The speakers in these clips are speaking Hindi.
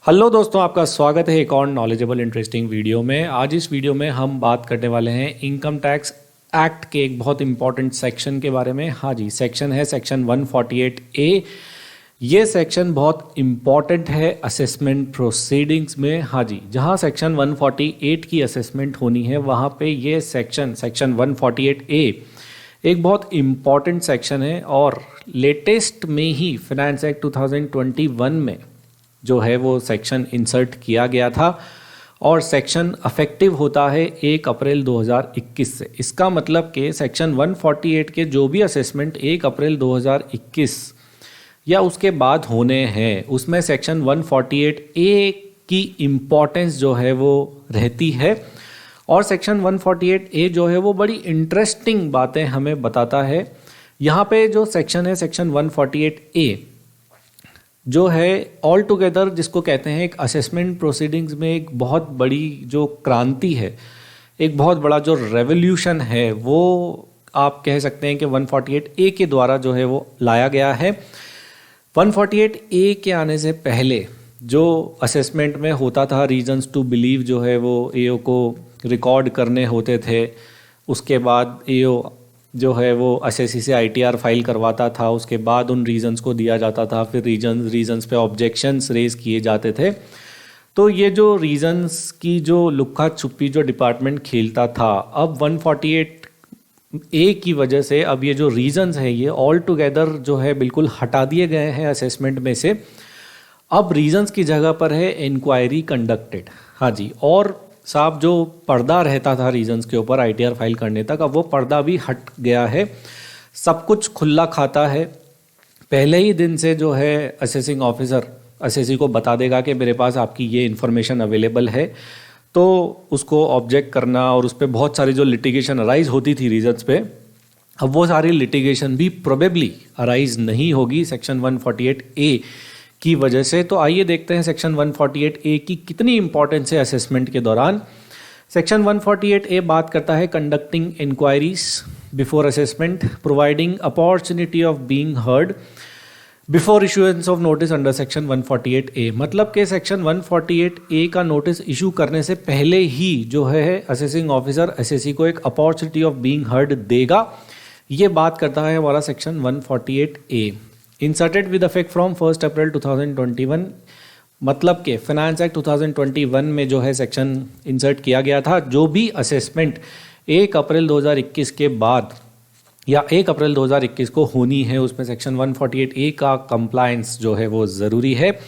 हेलो दोस्तों, आपका स्वागत है एक और नॉलेजेबल इंटरेस्टिंग वीडियो में। आज इस वीडियो में हम बात करने वाले हैं इनकम टैक्स एक्ट के एक बहुत इंपॉर्टेंट सेक्शन के बारे में। हाँ जी, सेक्शन है सेक्शन 148A। ये सेक्शन बहुत इंपॉर्टेंट है असेसमेंट प्रोसीडिंग्स में। हाँ जी, जहाँ सेक्शन 148 की असेसमेंट होनी है वहाँ पे ये सेक्शन 148A एक बहुत इम्पॉर्टेंट सेक्शन है। और लेटेस्ट में ही फाइनेंस एक्ट 2021 में जो है वो सेक्शन इंसर्ट किया गया था और सेक्शन अफेक्टिव होता है 1 अप्रैल 2021 से। इसका मतलब कि सेक्शन 148 के जो भी असेसमेंट 1 अप्रैल 2021 या उसके बाद होने हैं उसमें सेक्शन 148A की इम्पॉर्टेंस जो है वो रहती है। और सेक्शन 148A जो है वो बड़ी इंटरेस्टिंग बातें हमें बताता है। यहाँ पे जो सेक्शन है सेक्शन 148A जो है ऑल टुगेदर जिसको कहते हैं एक असेसमेंट प्रोसीडिंग्स में एक बहुत बड़ी जो क्रांति है, एक बहुत बड़ा जो रेवोल्यूशन है, वो आप कह सकते हैं कि 148A के द्वारा जो है वो लाया गया है। 148A के आने से पहले जो असेसमेंट में होता था, रीजंस टू बिलीव जो है वो एओ को रिकॉर्ड करने होते थे। उसके बाद एओ जो है वो एसएससी से आईटीआर फाइल करवाता था, उसके बाद उन रीजंस को दिया जाता था, फिर रीजंस पे ऑब्जेक्शंस रेज किए जाते थे। तो ये जो रीजंस की जो लुक्का छुपी जो डिपार्टमेंट खेलता था, अब 148A की वजह से अब ये जो रीजंस हैं ये ऑल टुगेदर जो है बिल्कुल हटा दिए गए हैं असेसमेंट में से। अब रीजंस की जगह पर है इंक्वायरी कंडक्टेड। हाँ जी, और साहब जो पर्दा रहता था रीजंस के ऊपर आईटीआर फाइल करने तक, अब वो पर्दा भी हट गया है। सब कुछ खुला खाता है। पहले ही दिन से जो है असेसिंग ऑफिसर असेसी को बता देगा कि मेरे पास आपकी ये इन्फॉर्मेशन अवेलेबल है, तो उसको ऑब्जेक्ट करना और उस पर बहुत सारी जो लिटिगेशन अराइज होती थी रीजंस पे, अब वो सारी लिटिगेशन भी प्रोबेबली अराइज नहीं होगी सेक्शन 148A की वजह से। तो आइए देखते हैं सेक्शन 148A की कितनी इंपॉर्टेंस है असेसमेंट के दौरान। सेक्शन 148A बात करता है conducting inquiries before assessment, providing opportunity of being heard before issuance of notice under section 148A। मतलब कि सेक्शन 148A का नोटिस इशू करने से पहले ही जो है असेसिंग ऑफिसर एसएससी को एक अपॉर्चुनिटी ऑफ बीइंग हर्ड देगा। ये बात करता है हमारा section 148A। Inserted with effect from 1 अप्रैल 2021। मतलब कि फाइनेंस एक्ट 2021 में जो है सेक्शन इंसर्ट किया गया था, जो भी असेसमेंट 1 अप्रैल 2021 के बाद या 1 अप्रैल 2021 को होनी है उसमें सेक्शन 148A का कंप्लायंस जो है वो ज़रूरी है।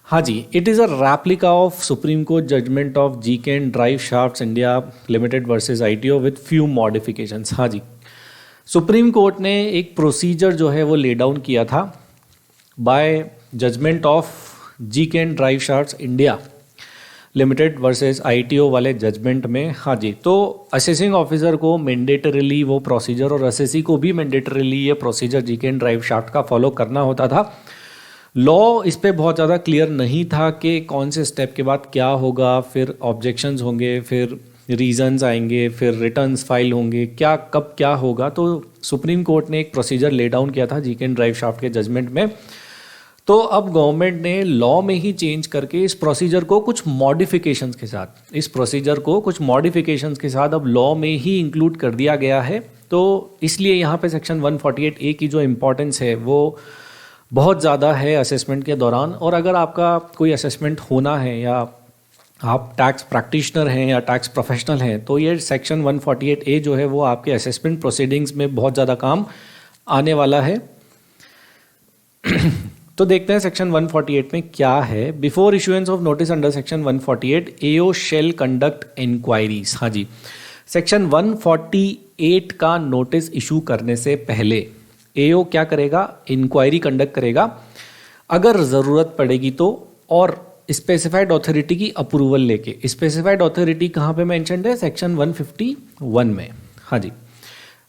हाँ जी, it is a replica of supreme court judgement of GK and drive shafts India limited versus ITO with few modifications. हाँ जी, सुप्रीम कोर्ट ने एक प्रोसीजर जो है वो ले डाउन किया था by judgment of GK and drive shafts India limited versus ITO वाले जजमेंट में। हाँ जी, तो असेसिंग ऑफिसर को मैंडेटरीली वो प्रोसीजर और एसएससी को भी मैंडेटरीली ये procedure GK and drive shaft का फॉलो करना होता था। लॉ इस पे बहुत ज़्यादा क्लियर नहीं था कि कौन से स्टेप के बाद क्या होगा, फिर ऑब्जेक्शंस होंगे, फिर रीजंस आएंगे, फिर रिटर्न्स फाइल होंगे, क्या कब क्या होगा। तो सुप्रीम कोर्ट ने एक प्रोसीजर ले डाउन किया था जीके एंड ड्राइव शाफ्ट के जजमेंट में। तो अब गवर्नमेंट ने लॉ में ही चेंज करके इस प्रोसीजर को कुछ मॉडिफिकेशंस के साथ अब लॉ में ही इंक्लूड कर दिया गया है। तो इसलिए यहाँ पे सेक्शन 148A की जो इम्पोर्टेंस है वो बहुत ज़्यादा है असेसमेंट के दौरान। और अगर आपका कोई असेसमेंट होना है या आप टैक्स प्रैक्टिशनर हैं या टैक्स प्रोफेशनल हैं, तो ये सेक्शन 148A जो है वो आपके असेसमेंट प्रोसीडिंग्स में बहुत ज़्यादा काम आने वाला है। तो देखते हैं सेक्शन 148 में क्या है। Before issuance of notice under section 148 AO shall conduct inquiries. हाँ जी, सेक्शन 148 का नोटिस इशू करने से पहले एओ क्या करेगा? इंक्वायरी कंडक्ट करेगा अगर ज़रूरत पड़ेगी तो, और स्पेसिफाइड अथॉरिटी की अप्रूवल लेके। स्पेसिफाइड अथॉरिटी कहाँ पे मेंशन्ड है? सेक्शन 151 में। हाँ जी,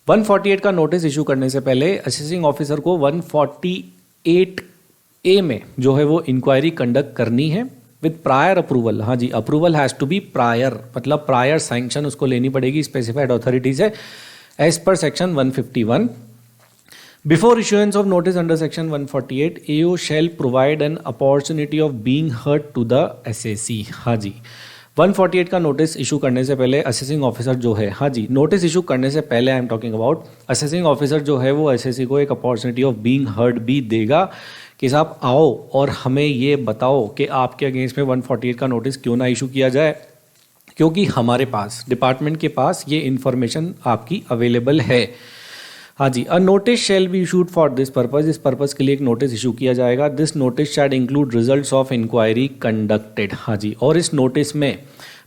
148 का नोटिस इशू करने से पहले असेसिंग ऑफिसर को 148A में जो है वो इंक्वायरी कंडक्ट करनी है विद प्रायर अप्रूवल। हाँ जी, approval has to be prior, मतलब प्रायर सैंक्शन उसको लेनी पड़ेगी स्पेसिफाइड अथॉरिटी से as per section 151। Before issuance of notice under section 148, AO shall provide an opportunity of being heard to the SAC। हाँ जी, 148 का नोटिस इशू करने से पहले असेसिंग ऑफिसर जो है, हाँ जी, नोटिस इशू करने से पहले I am talking about, assessing officer जो है वो SAC को एक अपॉर्चुनिटी ऑफ बीइंग हर्ड भी देगा कि साहब आओ और हमें ये बताओ कि आपके अगेंस्ट में 148 का नोटिस क्यों ना इशू किया जाए, क्योंकि हमारे पास डिपार्टमेंट के पास ये इन्फॉर्मेशन आपकी अवेलेबल है। हाँ जी, a notice shall be issued for this purpose, इस पर्पज़ के लिए एक नोटिस इशू किया जाएगा। This notice shall include results of inquiry conducted. हाँ जी, और इस नोटिस में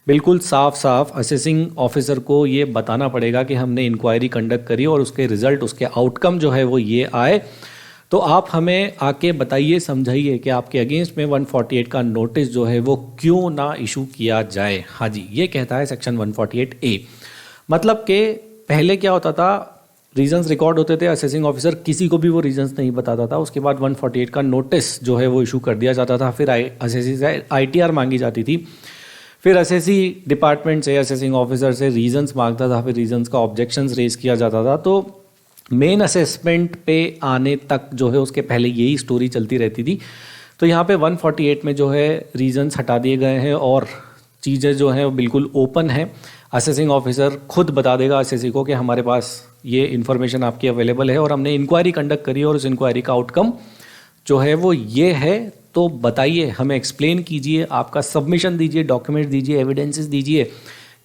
बिल्कुल साफ साफ असेसिंग ऑफिसर को ये बताना पड़ेगा कि हमने इंक्वायरी कंडक्ट करी और उसके रिजल्ट, उसके आउटकम जो है वो ये आए, तो आप हमें आके बताइए, समझाइए कि आपके अगेंस्ट में 148 का नोटिस जो है वो क्यों ना इशू किया जाए। हाँ जी, ये कहता है सेक्शन 148A। मतलब कि पहले क्या होता था, रीजंस रिकॉर्ड होते थे, असेसिंग ऑफिसर किसी को भी वो रीजंस नहीं बताता था, उसके बाद 148 का नोटिस जो है वो इशू कर दिया जाता था, फिर असेसी से ITR मांगी जाती थी, फिर असेसी डिपार्टमेंट से, असेसिंग ऑफिसर से रीजंस मांगता था, फिर रीजंस का ऑब्जेक्शंस रेज किया जाता था। तो मेन असेसमेंट पे आने तक जो है उसके पहले यही स्टोरी चलती रहती थी। तो यहाँ पे 148 में जो है रीजंस हटा दिए गए हैं और चीज़ें जो हैं वो बिल्कुल ओपन है। असेसिंग ऑफिसर खुद बता देगा असेसी को कि हमारे पास ये इन्फॉर्मेशन आपकी अवेलेबल है और हमने इंक्वायरी कंडक्ट करी और उस इंक्वायरी का आउटकम जो है वो ये है, तो बताइए, हमें एक्सप्लेन कीजिए, आपका सबमिशन दीजिए, डॉक्यूमेंट दीजिए, एविडेंसेस दीजिए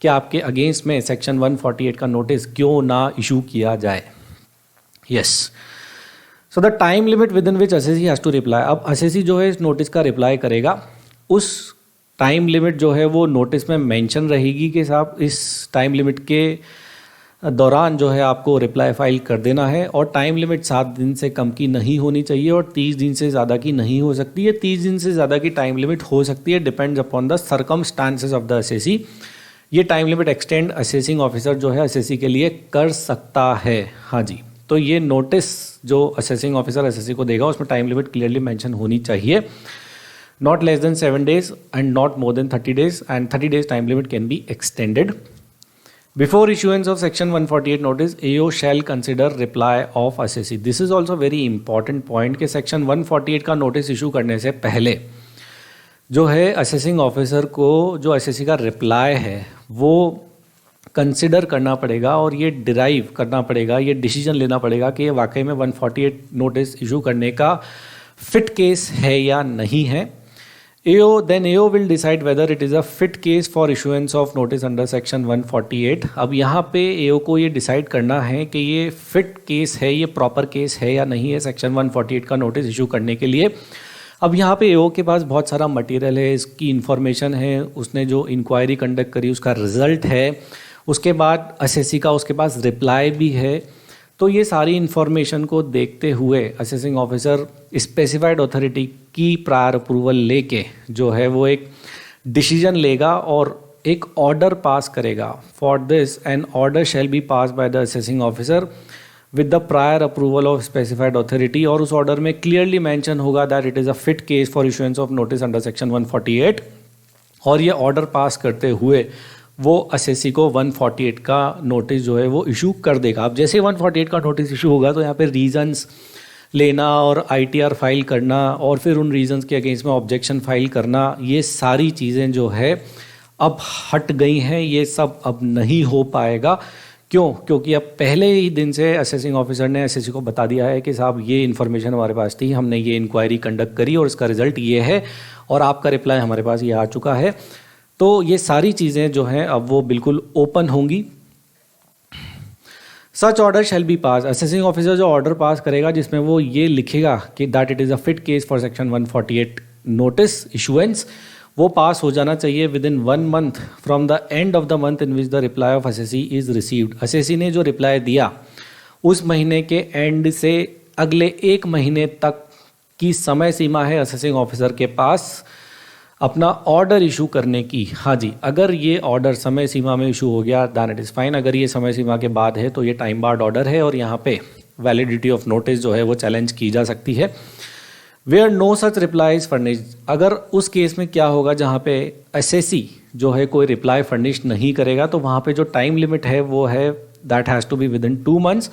कि आपके अगेंस्ट में सेक्शन 148 का नोटिस क्यों ना इशू किया जाए। Yes, so the time limit within which assessee has to reply. अब असेसी जो है इस नोटिस का रिप्लाई करेगा, उस टाइम लिमिट जो है वो नोटिस में मेंशन रहेगी कि साहब इस टाइम लिमिट के दौरान जो है आपको रिप्लाई फाइल कर देना है, और टाइम लिमिट 7 दिन से कम की नहीं होनी चाहिए और 30 दिन से ज़्यादा की नहीं हो सकती है। 30 दिन से ज़्यादा की टाइम लिमिट हो सकती है, depends upon the circumstances of the assessee. ये time limit extend assessing officer जो है असेसी के लिए कर सकता है। हाँ जी, तो ये नोटिस जो असेसिंग ऑफिसर असेसी को देगा उसमें टाइम लिमिट क्लियरली मेंशन होनी चाहिए। Not less than 7 days and not more than 30 days, and 30 days time limit can be extended. Before issuance of section 148 notice, AO shall consider reply of assessee. This is also very important point कि section 148 का notice issue करने से पहले जो है असेसिंग ऑफिसर को जो असेसी का रिप्लाई है वो कंसिडर करना पड़ेगा और ये डिराइव करना पड़ेगा, ये डिसीजन लेना पड़ेगा कि ये वाकई में 148 नोटिस इशू करने का फिट केस है या नहीं है। Then AO will decide whether it is a fit case for issuance of notice under section 148। अब यहाँ पे AO को ये डिसाइड करना है कि ये फिट केस है, ये प्रॉपर केस है या नहीं है सेक्शन 148 का नोटिस इशू करने के लिए। अब यहाँ पे AO के पास बहुत सारा मटेरियल है, इसकी इन्फॉर्मेशन है, उसने जो इंक्वायरी कंडक्ट करी उसका रिजल्ट है, उसके बाद असेसी का उसके पास रिप्लाई भी है। तो ये सारी इन्फॉर्मेशन को देखते हुए असेसिंग ऑफिसर स्पेसिफाइड अथॉरिटी की प्रायर अप्रूवल लेके जो है वो एक डिसीजन लेगा और एक ऑर्डर पास करेगा। For this an order shall be pass by the assessing officer with the prior approval of specified authority, और उस ऑर्डर में क्लियरली मेंशन होगा that it is a fit case for issuance of notice under section 148। और ये ऑर्डर पास करते हुए वो असेसी को 148 का नोटिस जो है वो इशू कर देगा। अब जैसे 148 का नोटिस इशू होगा तो यहाँ पे रीजंस लेना और ITR फाइल करना और फिर उन रीजंस के अगेंस्ट में ऑब्जेक्शन फाइल करना, ये सारी चीज़ें जो है अब हट गई हैं, ये सब अब नहीं हो पाएगा। क्यों? क्योंकि अब पहले ही दिन से असेसिंग ऑफिसर ने असेसी को बता दिया है कि साहब ये इन्फॉर्मेशन हमारे पास थी, हमने ये इंक्वायरी कंडक्ट करी और इसका रिजल्ट ये है और आपका रिप्लाई हमारे पास ये आ चुका है। तो ये सारी चीज़ें जो हैं अब वो बिल्कुल ओपन होंगी। Such order shall be pass, assessing officer जो ऑर्डर पास करेगा जिसमें वो ये लिखेगा कि that it is a fit case for section 148 notice issuance, वो पास हो जाना चाहिए with in 1 month from the end of the month in which the reply off assessee is received. Assessee ने जो रिप्लाई दिया उस महीने के एंड से अगले 1 महीने तक की समय सीमा है असेसिंग ऑफिसर के पास अपना ऑर्डर इशू करने की। हाँ जी, अगर ये ऑर्डर समय सीमा में इशू हो गया दैन इट इज़ फाइन, अगर ये समय सीमा के बाद है तो ये टाइम बार्ड ऑर्डर है और यहाँ पे वैलिडिटी ऑफ नोटिस जो है वो चैलेंज की जा सकती है। Where no such reply is furnished, अगर उस केस में क्या होगा जहाँ पे असेसी जो है कोई रिप्लाई फर्निश नहीं करेगा तो वहाँ पे जो टाइम लिमिट है वो है that has to be within 2 months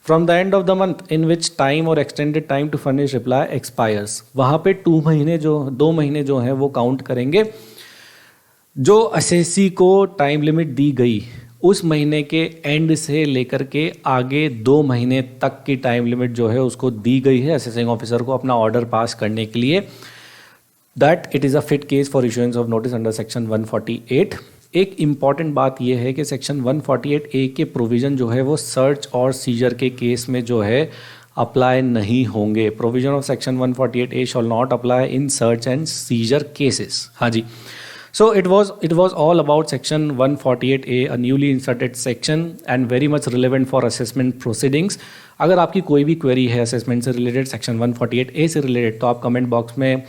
from the end of the month in which time और extended time to furnish reply expires, वहाँ पे 2 महीने जो हैं वो काउंट करेंगे। जो असेसी को टाइम लिमिट दी गई उस महीने के एंड से लेकर के आगे 2 महीने तक की टाइम लिमिट जो है उसको दी गई है असेसिंग ऑफिसर को अपना ऑर्डर पास करने के लिए। That it is a fit case for issuance of notice under section 148। एक इम्पॉर्टेंट बात यह है कि सेक्शन 148A के प्रोविज़न जो है वो सर्च और सीजर के केस में जो है अप्लाई नहीं होंगे। Provision of section 148A shawl not apply in search and seizure cases. हाँ जी, so it was all about section 148A, a newly inserted section and very much relevant for assessment proceedings। अगर आपकी कोई भी क्वेरी है असेसमेंट से रिलेटेड, सेक्शन 148A से रिलेटेड, तो आप कमेंट बॉक्स में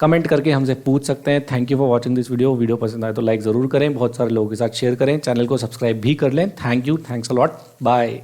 कमेंट करके हमसे पूछ सकते हैं। Thank you for watching this video पसंद आए तो लाइक ज़रूर करें, बहुत सारे लोगों के साथ शेयर करें, चैनल को सब्सक्राइब भी कर लें। Thank you, thanks a lot, bye.